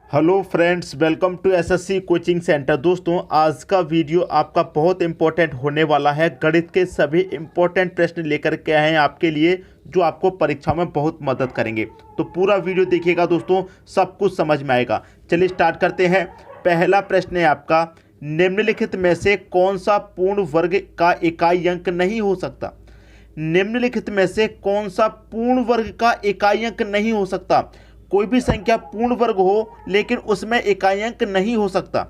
Hello friends, welcome to SSC coaching centre. दोस्तों, आज का वीडियो आपका बहुत इंपॉर्टेंट होने वाला है। गणित के सभी इंपॉर्टेंट प्रश्न लेकर के आए हैं आपके लिए, जो आपको परीक्षा में बहुत मदद करेंगे। तो पूरा वीडियो देखिएगा दोस्तों, सब कुछ समझ में आएगा। चलिए स्टार्ट करते हैं। पहला प्रश्न है आपका, निम्नलिखित में से कौन सा पूर्ण वर्ग का इकाई अंक नहीं हो सकता। निम्नलिखित में से कौन सा पूर्ण वर्ग का इकाई अंक नहीं हो सकता। कोई भी संख्या पूर्ण वर्ग हो लेकिन उसमें इकाई अंक नहीं हो सकता।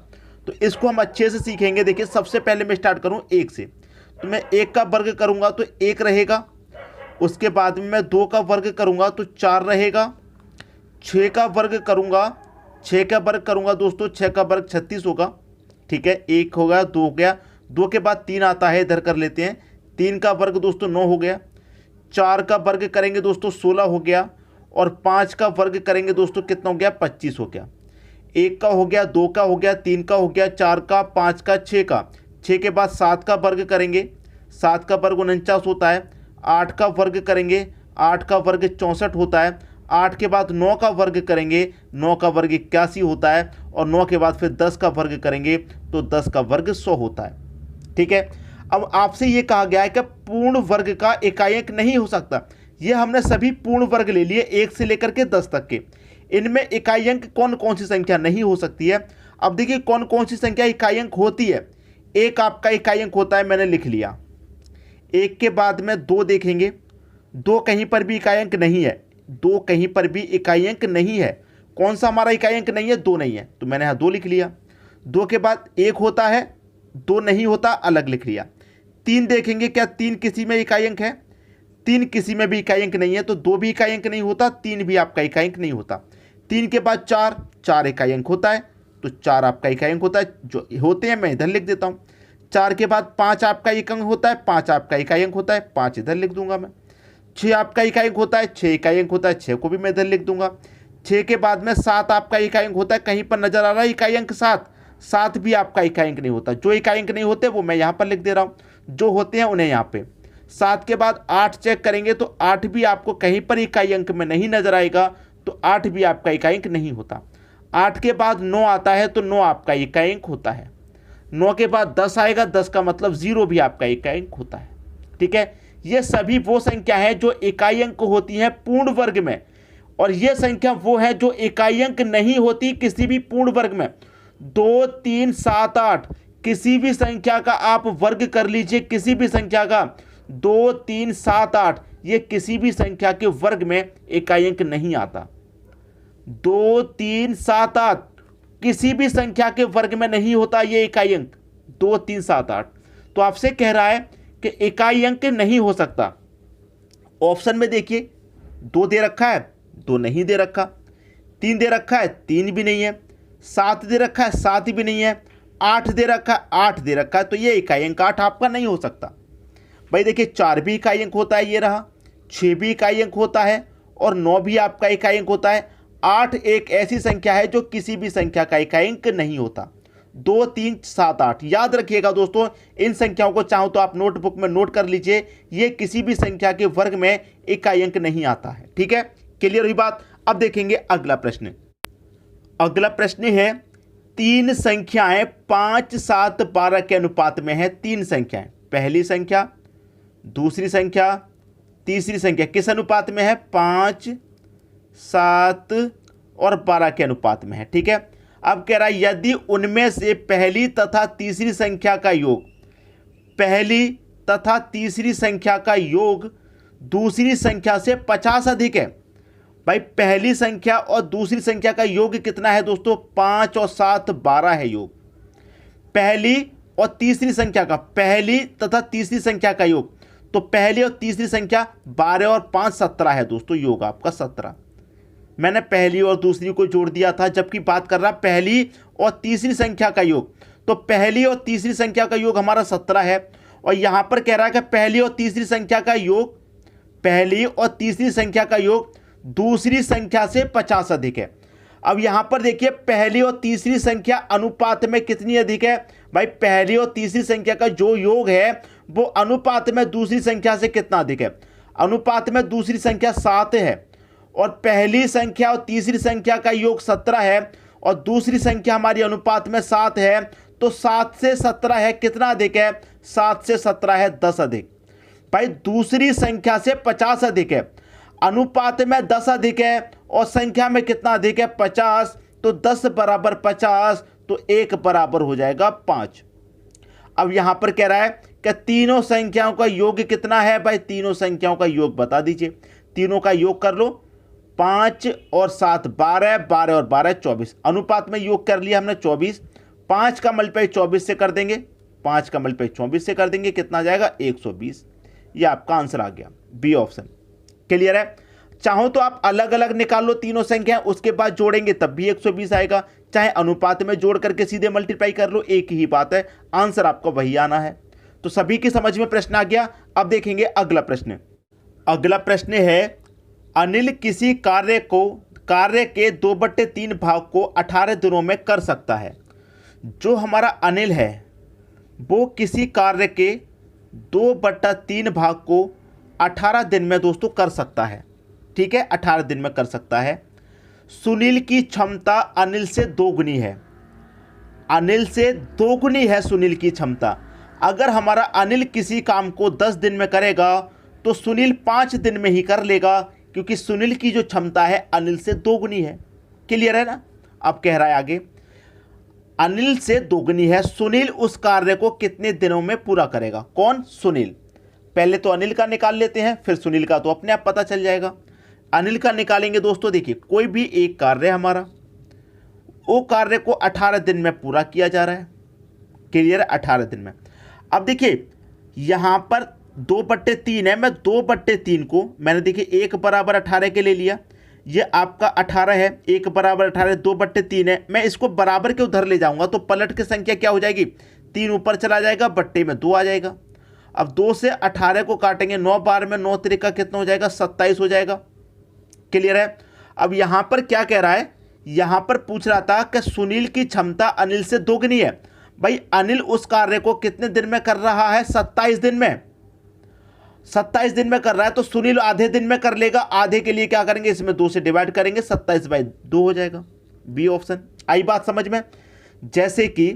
तो इसको हम अच्छे से सीखेंगे। देखिए, सबसे पहले मैं स्टार्ट करूं एक से, तो मैं एक का वर्ग करूंगा तो एक रहेगा। उसके बाद में मैं दो का वर्ग करूंगा तो चार रहेगा। छः का वर्ग करूंगा, छः का वर्ग करूंगा दोस्तों, छः का वर्ग 36 होगा। ठीक है, एक हो गया, दो हो गया, दो के बाद तीन आता है, इधर कर लेते हैं। तीन का वर्ग दोस्तों 9 हो गया। चार का वर्ग करेंगे दोस्तों 16 हो गया। और पाँच का वर्ग करेंगे दोस्तों कितना हो गया, 25 हो गया। एक का हो गया, दो का हो गया, तीन का हो गया, चार का, पाँच का, छः का। छः के बाद सात का वर्ग करेंगे, सात का वर्ग 49 होता है। आठ का वर्ग करेंगे, आठ का वर्ग 64 होता है। आठ के बाद नौ का वर्ग करेंगे, नौ का वर्ग 81 होता है। और नौ के बाद फिर 10 का वर्ग करेंगे तो 10 का वर्ग 100 होता है। ठीक है, अब आपसे ये कहा गया है कि पूर्ण वर्ग का इकाई अंक नहीं हो सकता। ये हमने सभी पूर्ण वर्ग ले लिए, 1 से लेकर के 10 तक के। इनमें इकाई अंक कौन कौन सी संख्या नहीं हो सकती है। अब देखिए कौन कौन सी संख्या इकाई अंक होती है। एक आपका इकाई अंक होता है, मैंने लिख लिया। एक के बाद में दो देखेंगे, दो कहीं पर भी इकाई अंक नहीं है। दो कहीं पर भी इकाई अंक नहीं है। कौन सा हमारा इकाई अंक नहीं है, दो नहीं है, तो मैंने यहाँ दो लिख लिया। दो के बाद एक होता है, दो नहीं होता, अलग लिख लिया। तीन देखेंगे, क्या तीन किसी में इकाई अंक है। तीन किसी में भी इकाई अंक नहीं है, तो दो भी इकाई अंक नहीं होता, तीन भी आपका इकाई अंक नहीं होता। तीन के बाद चार, चार इकाई अंक होता है, तो चार आपका इकाई अंक होता है। जो होते हैं मैं इधर लिख देता हूँ। चार के बाद पाँच आपका इकाई अंक होता है, पाँच आपका इकाई अंक होता है, पाँच इधर लिख दूंगा मैं। छः आपका इकाई अंक होता है, छः इकाई अंक होता है, छः को भी मैं इधर लिख दूंगा। छः के बाद में सात आपका इकाई अंक होता है, कहीं पर नजर आ रहा है इकाई अंक सात, सात भी आपका इकाई अंक नहीं होता। जो इकाई अंक नहीं होते वो मैं यहाँ पर लिख दे रहा हूँ, जो होते हैं उन्हें यहाँ पे। सात के बाद आठ चेक करेंगे तो आठ भी आपको कहीं पर इकाई अंक में नहीं नजर आएगा, तो आठ भी आपका इकाई अंक नहीं होता। आठ के बाद नौ आता है तो नौ आपका इकाई अंक होता है। नौ के बाद 10 आएगा, 10 का मतलब जीरो भी आपका इकाई अंक होता है। ठीक है, ये सभी वो संख्या है जो इकाई अंक होती हैं पूर्ण वर्ग में, और ये संख्या वो है जो इकाई अंक नहीं होती किसी भी पूर्ण वर्ग में। 2, 3, 7, 8 किसी भी संख्या का आप वर्ग कर लीजिए, किसी भी संख्या का 2, 3, 7, 8, ये किसी भी संख्या के वर्ग में इकाई अंक नहीं आता। 2, 3, 7, 8 किसी भी संख्या के वर्ग में नहीं होता ये इकाई अंक, 2, 3, 7, 8। तो आपसे कह रहा है कि इकाई अंक नहीं हो सकता। ऑप्शन में देखिए, दो दे रखा है, दो नहीं दे रखा। तीन दे रखा है, तीन भी नहीं है। सात दे रखा है, सात भी नहीं है। आठ दे रखा है, आठ दे रखा है, तो ये इकाई अंक आठ आपका नहीं हो सकता। भाई देखिए, चार भी इकाई अंक होता है, ये रहा। छः भी इकाई अंक होता है, और नौ भी आपका इकाई अंक होता है। आठ एक ऐसी संख्या है जो किसी भी संख्या का इकाई अंक नहीं होता। 2, 3, 7, 8 याद रखिएगा दोस्तों, इन संख्याओं को चाहो तो आप नोटबुक में नोट कर लीजिए। ये किसी भी संख्या के वर्ग में इकाई अंक नहीं आता है। ठीक है, क्लियर हुई बात। अब देखेंगे अगला प्रश्न। अगला प्रश्न है, तीन संख्याएं 5, 7, 12 के अनुपात में है। तीन संख्याएं, पहली संख्या, दूसरी संख्या, तीसरी संख्या किस अनुपात में है, 5, 7 और 12 के अनुपात में है। ठीक है, अब कह रहा है यदि उनमें से पहली तथा तीसरी संख्या का योग, पहली तथा तीसरी संख्या का योग दूसरी संख्या से 50 अधिक है। भाई पहली संख्या और दूसरी संख्या का योग कितना है दोस्तों, 5 और 7 12 है योग। पहली और तीसरी संख्या का, पहली तथा तीसरी संख्या का योग, तो पहली और तीसरी संख्या 12 और 5 17 है दोस्तों, योग आपका 17। मैंने पहली और दूसरी को जोड़ दिया था, जबकि बात कर रहा पहली और तीसरी संख्या का योग, तो पहली और तीसरी संख्या का योग हमारा 17 है। और यहां पर कह रहा है कि पहली और तीसरी संख्या का योग, पहली और तीसरी संख्या का योग दूसरी संख्या से 50 अधिक है। अब यहां पर देखिए, पहली और तीसरी संख्या अनुपात में कितनी अधिक है। भाई पहली और तीसरी संख्या का जो योग है वो अनुपात में दूसरी संख्या से कितना अधिक है। अनुपात में दूसरी संख्या 7 है, और पहली संख्या और तीसरी संख्या का योग 17 है, और दूसरी संख्या हमारी अनुपात में 7 है, तो 7 से 17 है कितना अधिक है? 7 से 17 है 10 अधिक। भाई दूसरी संख्या से 50 अधिक है, अनुपात में 10 अधिक है और संख्या में कितना अधिक है? 50। तो 10 बराबर 50, तो 1 बराबर हो जाएगा 5। अब यहां पर कह रहा है कि तीनों संख्याओं का योग कितना है? भाई तीनों संख्याओं का योग बता दीजिए। तीनों का योग कर लो, 5 और 7 12, 12 और 12 24। अनुपात में योग कर लिया हमने 24। 5 का मल्टीप्लाई 24 से कर देंगे, 5 का मल्टीप्लाई 24 से कर देंगे, कितना जाएगा? 120। ये आपका आंसर आ गया, बी ऑप्शन। क्लियर है? चाहो तो आप अलग अलग निकाल लो तीनों संख्या, उसके बाद जोड़ेंगे तब भी 120 आएगा, चाहे अनुपात में जोड़ करके सीधे मल्टीप्लाई कर लो, एक ही बात है, आंसर आपको वही आना है। तो सभी की समझ में प्रश्न आ गया। अब देखेंगे अगला प्रश्न। अगला प्रश्न है, अनिल किसी कार्य के 2/3 भाग को 18 दिनों में कर सकता है। जो हमारा अनिल है वो किसी कार्य के 2/3 भाग को 18 दिन में दोस्तों कर सकता है। ठीक है, 18 दिन में कर सकता है। सुनील की क्षमता अनिल से दोगुनी है। अनिल से दोगुनी है सुनील की क्षमता। अगर हमारा अनिल किसी काम को 10 दिन में करेगा तो सुनील 5 दिन में ही कर लेगा, क्योंकि सुनील की जो क्षमता है अनिल से दोगुनी है। क्लियर है ना? अब कह रहा है आगे, अनिल से दोगुनी है, सुनील उस कार्य को कितने दिनों में पूरा करेगा? कौन? सुनील। पहले तो अनिल का निकाल लेते हैं, फिर सुनील का तो अपने आप पता चल जाएगा। अनिल का निकालेंगे दोस्तों, देखिए कोई भी एक कार्य हमारा, वो कार्य को 18 दिन में पूरा किया जा रहा है। क्लियर है? 18 दिन में। अब देखिए यहां पर 2/3 है, मैं 2/3 को मैंने देखिए 1 बराबर 18 के ले लिया, ये आपका 18 है, 1 बराबर 18, 2/3 है। मैं इसको बराबर के उधर ले जाऊंगा तो पलट के संख्या क्या हो जाएगी? 3 ऊपर चला जाएगा, बट्टे में 2 आ जाएगा। अब 2 से 18 को काटेंगे, 9 बार में 9 त्रिका कितना हो जाएगा? 27 हो जाएगा। क्लियर है? अब यहां पर क्या कह रहा है? यहां पर पूछ रहा था कि सुनील की क्षमता अनिल से दोगुनी है। भाई अनिल उस कार्य को कितने दिन में कर रहा है? 27 दिन में। 27 दिन में कर रहा है, तो सुनील आधे दिन में कर लेगा। आधे के लिए क्या करेंगे? इसमें 2 से डिवाइड करेंगे, 27/2 हो जाएगा। B option. आई बात समझ में? जैसे कि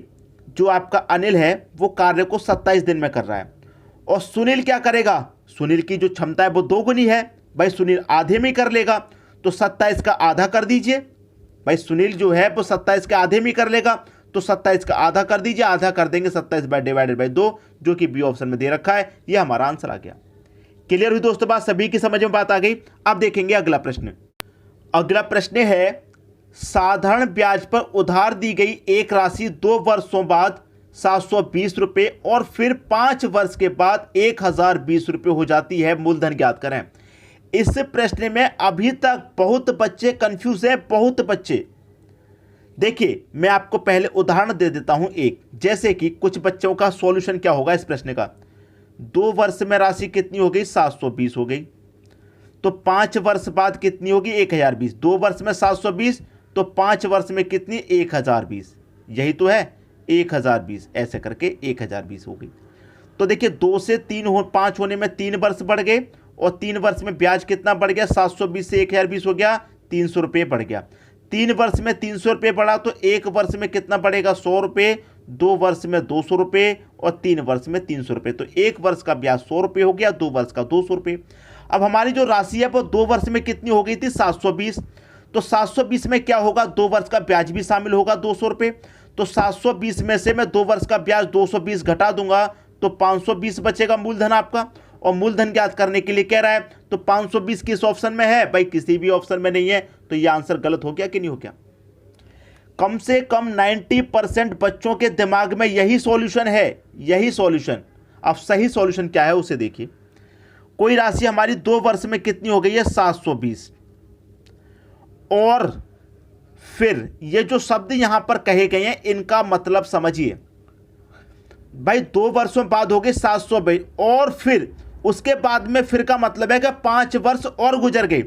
जो आपका अनिल है वो कार्य को 27 दिन में कर रहा है और सुनील क्या करेगा? सुनील की जो क्षमता है वो दोगुनी है। भाई सुनील आधे में कर लेगा, तो 27 का आधा कर दीजिए। भाई सुनील जो है वो 27 के आधे में कर लेगा, तो 27 का आधा कर दीजिए, आधा कर देंगे 27/2, जो कि बी ऑप्शन में दे रखा है। ये हमारा आंसर आ गया। क्लियर हुई दोस्तों बात? सभी की समझ में बात आ गई। अब देखेंगे अगला प्रश्न। अगला प्रश्न है, साधारण ब्याज पर उधार दी गई एक राशि 2 वर्षों बाद 720 रुपये और फिर 5 वर्ष के बाद 1020 रुपये हो जाती है। मूलधन ज्ञात करें। इस प्रश्न में अभी तक बहुत बच्चे कंफ्यूज हैं, बहुत बच्चे। देखिए मैं आपको पहले उदाहरण दे देता हूं एक, जैसे कि कुछ बच्चों का सॉल्यूशन क्या होगा इस प्रश्न का। 2 वर्ष में राशि कितनी हो गई? 720 हो गई। तो 5 वर्ष बाद कितनी होगी? 1020। 2 वर्ष में 720, तो 5 वर्ष में कितनी? 1020। यही तो है 1020, ऐसे करके 1020 हो गई। तो देखिए 2 से 5 होने में 3 वर्ष बढ़ गए और 3 वर्ष में ब्याज कितना बढ़ गया? 720 से 1020 हो गया, 300 रुपये बढ़ गया। 3 वर्ष में 300 रुपये बढ़ा, तो 1 वर्ष में कितना बढ़ेगा? 100 रुपये। 2 वर्ष में 200 रुपये और 3 वर्ष में 300 रुपये। तो 1 वर्ष का ब्याज 100 रुपये हो गया, 2 वर्ष का 200 रुपये। अब हमारी जो राशि है वो 2 वर्ष में कितनी हो गई थी? 720। तो 720 में क्या होगा? 2 वर्ष का ब्याज भी शामिल होगा, 200 रुपये। तो 720 में से मैं 2 वर्ष का ब्याज 220 घटा दूंगा, तो 520 बचेगा मूलधन आपका। और मूलधन ज्ञात करने के लिए कह रहा है, तो 520 किस ऑप्शन में है? भाई किसी भी ऑप्शन में नहीं है। तो ये आंसर गलत हो गया कि नहीं हो गया? कम से कम 90% बच्चों के दिमाग में यही सॉल्यूशन है, यही सॉल्यूशन। अब सही सॉल्यूशन क्या है उसे देखिए। कोई राशि हमारी 2 वर्ष में कितनी हो गई है? 720। और फिर ये जो शब्द यहां पर कहे गए हैं इनका मतलब समझिए। भाई 2 वर्षों बाद हो गए 720 और फिर उसके बाद में फिर का मतलब है कि 5 वर्ष और गुजर गए।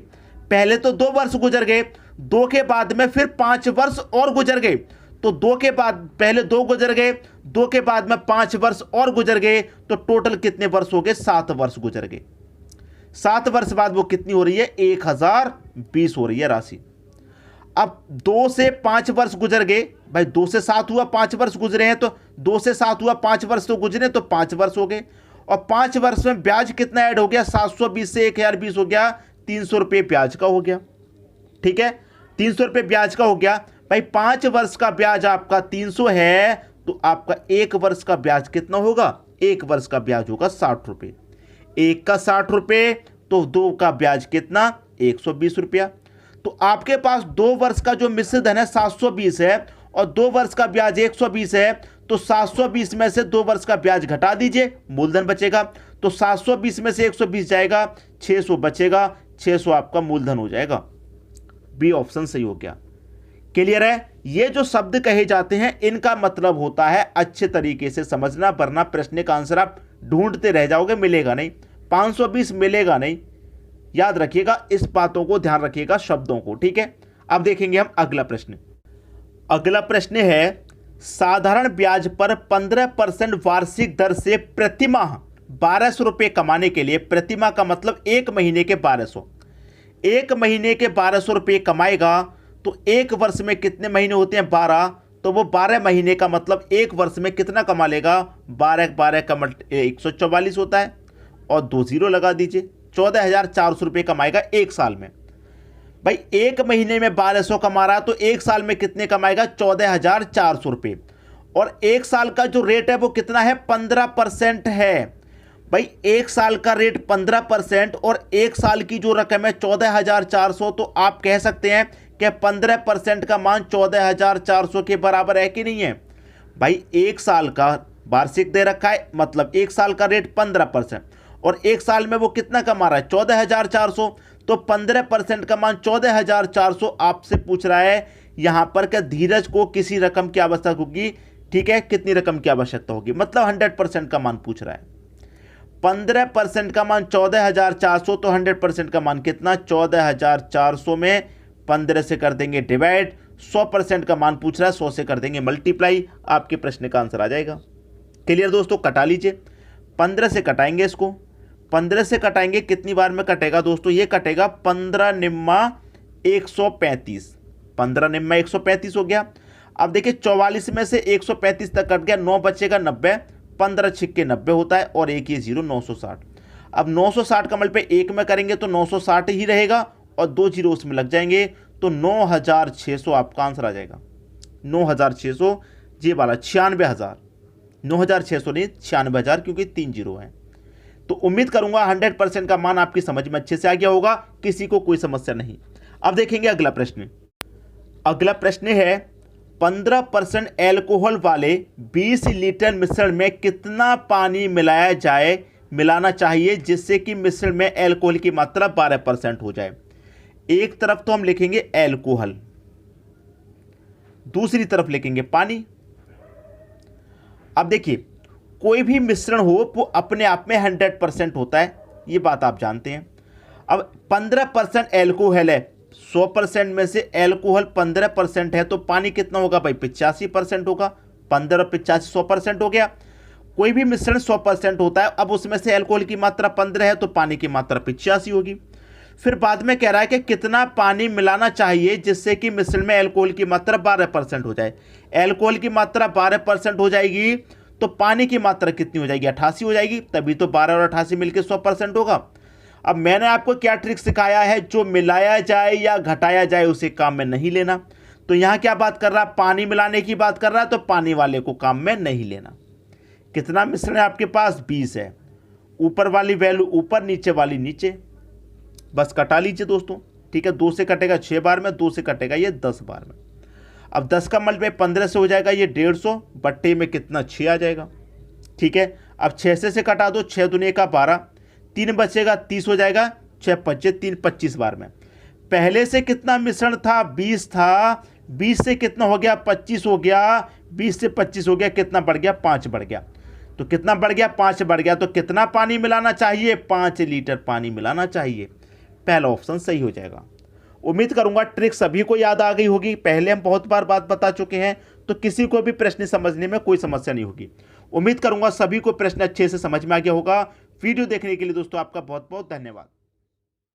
पहले तो 2 वर्ष गुजर गए, 2 के बाद में फिर 5 वर्ष और गुजर गए। तो 2 के बाद पहले 2 गुजर गए, 2 के बाद में 5 वर्ष और गुजर गए, तो टोटल कितने वर्ष हो गए? 7 वर्ष गुजर गए। 7 वर्ष बाद वो कितनी हो रही है? 1020 हो रही है राशि। अब 2 से 5 वर्ष गुजर गए भाई, 2 से 7 हुआ, 5 वर्ष गुजरे हैं, तो 2 से 7 हुआ, 5 वर्ष तो गुजरे, तो 5 वर्ष हो गए। और 5 वर्ष में ब्याज कितना ऐड हो गया, 720 से 1020 हो गया, 300 रुपये ब्याज का हो गया। ठीक है, 300 रुपये ब्याज का हो गया भाई। 5 वर्ष का ब्याज आपका 300 है, तो आपका 1 वर्ष का ब्याज कितना होगा, 1 वर्ष का ब्याज होगा 60 रुपये। 1 का 60 रुपये, तो 2 का ब्याज कितना, 120 रुपया। तो आपके पास 2 वर्ष का जो मिश्र धन है 720 है, और 2 वर्ष का ब्याज 120 है, तो 720 में से 2 वर्ष का ब्याज घटा दीजिए, मूलधन बचेगा। तो 720 में से 120 जाएगा, 600 बचेगा, 600 आपका मूलधन हो जाएगा। बी ऑप्शन सही हो गया। क्लियर है। ये जो शब्द कहे जाते हैं इनका मतलब होता है अच्छे तरीके से समझना, वरना प्रश्न का आंसर आप ढूंढते रह जाओगे, मिलेगा नहीं, 520 मिलेगा नहीं। याद रखिएगा, इस बातों को ध्यान रखिएगा, शब्दों को। ठीक है, अब देखेंगे हम अगला प्रश्न। अगला प्रश्न है, साधारण ब्याज पर 15% वार्षिक दर से प्रतिमाह 1200 रुपये कमाने के लिए, प्रतिमाह का मतलब 1 महीने के 1200, 1 महीने के 1200 रुपये कमाएगा, तो 1 वर्ष में कितने महीने होते हैं, 12, तो वो 12 महीने का मतलब 1 वर्ष में कितना कमा लेगा, 12 का 144 होता है, और 2 जीरो लगा दीजिए, 14,400 रुपये कमाएगा 1 साल में। भाई 1 महीने में 1200 कमा रहा, तो 1 साल में कितने कमाएगा, 14,400 रुपये। और 1 साल का जो रेट है वो कितना है, 15% है। भाई 1 साल का रेट 15% और 1 साल की जो रकम है 14,400, तो आप कह सकते हैं कि 15% का मान 14,400 के बराबर है कि नहीं है। भाई 1 साल का वार्षिक दे रखा है, मतलब 1 साल का रेट 15%, और 1 साल में वो कितना कमा रहा है, 14,400, तो 15% का मान 14,400 आपसे पूछ रहा है। यहां पर क्या धीरज को किसी रकम की आवश्यकता होगी, ठीक है, कितनी रकम की आवश्यकता होगी, मतलब 100% का मान पूछ रहा है। 15% का मान 14,400, तो 100% का मान कितना, 14,400 में 15 से कर देंगे डिवाइड, 100% का मान पूछ रहा है, 100 से कर देंगे मल्टीप्लाई, आपके प्रश्न का आंसर आ जाएगा। क्लियर दोस्तों, कटा लीजिए, 15 से कटाएंगे इसको, 15 से कटाएंगे, कितनी बार में कटेगा दोस्तों, ये कटेगा 15 निम्मा 135, 15 निम्मा 135 हो गया। अब देखिए 44 में से 135 तक कट गया, 9 बचेगा 90, 15 छिक्के 90 होता है, और एक ये 0, 960। अब 960 का मल्टीप्लाई 1 में करेंगे तो 960 ही रहेगा, और 2 जीरो उसमें लग जाएंगे, तो 9,600 आपका आंसर आ जाएगा। 9,600 ये वाला 96,000, 9,600 नहीं 96,000, क्योंकि 3 जीरो हैं। तो उम्मीद करूंगा 100% का मान आपकी समझ में अच्छे से आ गया होगा, किसी को कोई समस्या नहीं। अब देखेंगे अगला प्रश्न। अगला प्रश्न है, 15% एल्कोहल वाले 20 लीटर मिश्रण में कितना पानी मिलाना चाहिए जिससे कि मिश्रण में एल्कोहल की मात्रा 12% हो जाए। एक तरफ तो हम लिखेंगे एल्कोहल, दूसरी तरफ लिखेंगे पानी। अब देखिए कोई भी मिश्रण हो वो अपने आप में 100% होता है, ये बात आप जानते हैं। अब 15% एल्कोहल है, 100% में से एल्कोहल 15% है, तो पानी कितना होगा भाई, 85% होगा। 15 और 85 100% हो गया। कोई भी मिश्रण 100% होता है, अब उसमें से एल्कोहल की मात्रा 15 है, तो पानी की मात्रा 85 होगी। फिर बाद में कह रहा है कि कितना पानी मिलाना चाहिए जिससे कि मिश्रण में एल्कोहल की मात्रा 12% हो जाए। एल्कोहल की मात्रा 12% हो जाएगी, तो पानी की मात्रा कितनी हो जाएगी, 88 हो जाएगी, तभी तो 12 और 88 मिलकर 100% होगा। अब मैंने आपको क्या ट्रिक सिखाया है, जो मिलाया जाए या घटाया जाए उसे काम में नहीं लेना। तो यहां क्या बात कर रहा है, पानी मिलाने की बात कर रहा है, तो पानी वाले को काम में नहीं लेना। कितना मिश्रण है आपके पास, 20 है, ऊपर वाली वैल्यू ऊपर, नीचे वाली नीचे, बस कटा लीजिए दोस्तों। ठीक है, 2 से कटेगा 6 बार में, 2 से कटेगा ये 10 बार में। अब 10 का मल्टीप्लाई 15 से हो जाएगा ये 150, बट्टे में कितना 6 आ जाएगा। ठीक है, अब 6 से कटा दो, 6 दूनी का 12, 3 बचेगा 30 हो जाएगा, 6 5 3 25 बार में। पहले से कितना मिश्रण था, 20 था, 20 से कितना हो गया, 25 हो गया, 20 से 25 हो गया, कितना बढ़ गया, 5 बढ़ गया। तो कितना बढ़ गया, 5 बढ़ गया। तो कितना पानी मिलाना चाहिए, 5 लीटर पानी मिलाना चाहिए। पहला ऑप्शन सही हो जाएगा। उम्मीद करूंगा ट्रिक सभी को याद आ गई होगी, पहले हम बहुत बार बात बता चुके हैं, तो किसी को भी प्रश्न समझने में कोई समस्या नहीं होगी। उम्मीद करूंगा सभी को प्रश्न अच्छे से समझ में आ गया होगा। वीडियो देखने के लिए दोस्तों आपका बहुत बहुत धन्यवाद।